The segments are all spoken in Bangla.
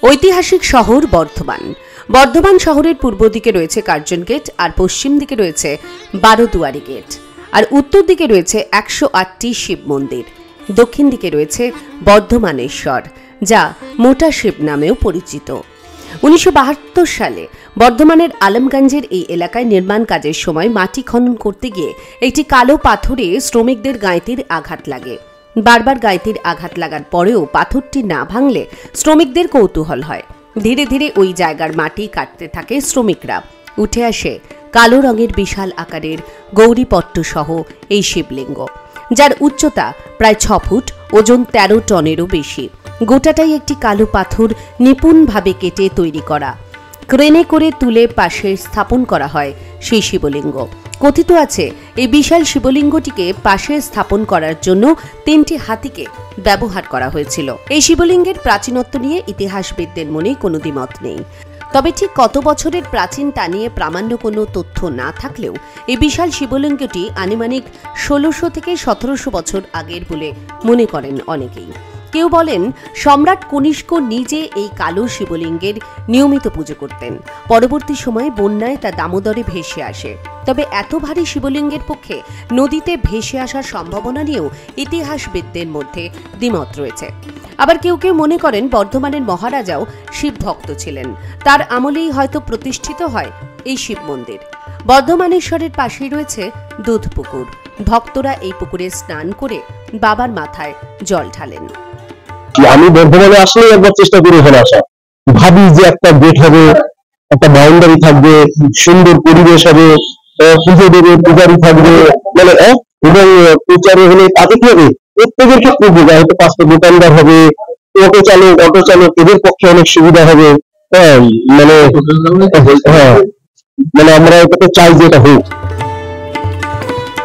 ঐতিহাসিক শহর বর্ধমান। বর্ধমান শহরের পূর্ব দিকে রয়েছে কার্জন গেট, আর পশ্চিম দিকে রয়েছে 12 দুয়ারি গেট, আর উত্তর দিকে রয়েছে 108টি শিব মন্দির। দক্ষিণ দিকে রয়েছে বর্ধমানেশ্বর, যা মোটা শিব নামেও পরিচিত। 1972 সালে বর্ধমানের আলমগঞ্জের এই এলাকায় নির্মাণ কাজের সময় মাটি খনন করতে গিয়ে একটি কালো পাথরে শ্রমিকদের গাঁইতির আঘাত লাগে। বারবার গাঁইতির আঘাত লাগার পরেও পাথরটি না ভাঙলে শ্রমিকদের কৌতূহল হয়। ধীরে ধীরে ওই জায়গার মাটি কাটতে থাকে শ্রমিকরা। উঠে আসে কালো রঙের বিশাল আকারের গৌরীপট্ট সহ এই শিবলিঙ্গ, যার উচ্চতা প্রায় 6 ফুট, ওজন 13 টনেরও বেশি। গোটাটাই একটি কালো পাথর নিপুণভাবে কেটে তৈরি করা। ক্রেনে করে তুলে পাশে স্থাপন করা হয় সেই শিবলিঙ্গ। কথিত আছে এই বিশাল শিবলিঙ্গটিকে পাশে স্থাপন করার জন্য 3টি হাতিকে ব্যবহার করা হয়েছিল। এই শিবলিঙ্গের প্রাচীনত্ব নিয়ে ইতিহাসবিদদের মনে কোনো দ্বিমত নেই। তবে ঠিক কত বছরের প্রাচীন তা নিয়ে প্রামাণ্য কোনো তথ্য না থাকলেও এই বিশাল শিবলিঙ্গটি আনুমানিক 1600 থেকে 1700 বছর আগের বলে মনে করেন অনেকেই। কেউ বলেন সম্রাট কনিষ্ক নিজে এই কালো শিবলিঙ্গের নিয়মিত পুজো করতেন। পরবর্তী সময়ে বন্যায় তা দামোদরে ভেসে আসে। তবে এত ভারী শিবলিঙ্গের পক্ষে নদীতে ভেসে আসার সম্ভাবনা নিয়েও ইতিহাসবিদদের মধ্যে দ্বিমত রয়েছে। আবার কেউ কেউ মনে করেন বর্ধমানের মহারাজাও শিব ভক্ত ছিলেন, তার আমলেই হয়তো প্রতিষ্ঠিত হয় এই শিব মন্দির। বর্ধমানেশ্বরের পাশেই রয়েছে দুধ পুকুর। ভক্তরা এই পুকুরে স্নান করে বাবার মাথায় জল ঢালেন। আমি বর্ধমানে আসলে একবার চেষ্টা করে এখানে আসা, ভাবি যে একটা গেট হবে, একটা বাউন্ডারি থাকবে, সুন্দর পরিবেশ হবে, পুজো দেবে, পূজারি থাকবে, মানে এবং প্রচারে হলে তাতে কি হবে, প্রত্যেকের ক্ষেত্রে হয়তো 5টা দোকানদার হবে, অটো চালক এদের পক্ষে অনেক সুবিধা হবে। মানে আমরা এটা চাই যে এটা হোক।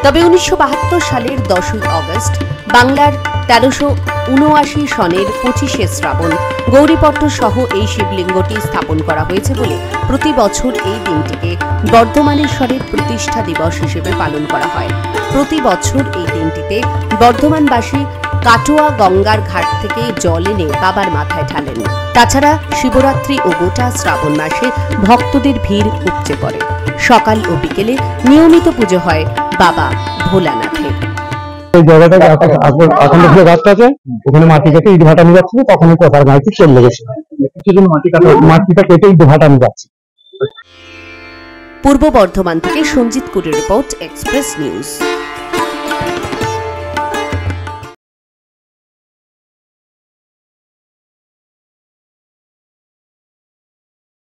তবে 1972 সালের 10ই আগস্ট বাংলার 1379 সনের 25শে শ্রাবণ গৌরীপট্ট সহ এই শিবলিঙ্গটি স্থাপন করা হয়েছে বলে প্রতি বছর এই দিনটিকে বর্ধমানেশ্বরের প্রতিষ্ঠা দিবস হিসেবে পালন করা হয়। প্রতি বছর এই দিনটিতে বর্ধমানবাসী কাটোয়া গঙ্গার ঘাট থেকে জল এনে বাবার মাথায় ঢালেন। তাছাড়া শিবরাত্রি ও গোটা শ্রাবণ মাসে ভক্তদের ভিড় উপচে পড়ে। সকাল ও বিকেলে নিয়মিত পুজো হয় বাবা ভোলানাথের। এই জায়গাটাকে আখন্ড ফুলের গাছটা আছে, ওখানে মাটি কেটে ইট ভাটা নিয়ে যাচ্ছিল, তখন কথার গাঁইতে চলে গেছে, কিছুদিন মাটিটা কেটে ইট ভাটা নিয়ে যাচ্ছে। পূর্ব বর্ধমান থেকে সঞ্জিত কুরের রিপোর্ট, এক্সপ্রেস নিউজ।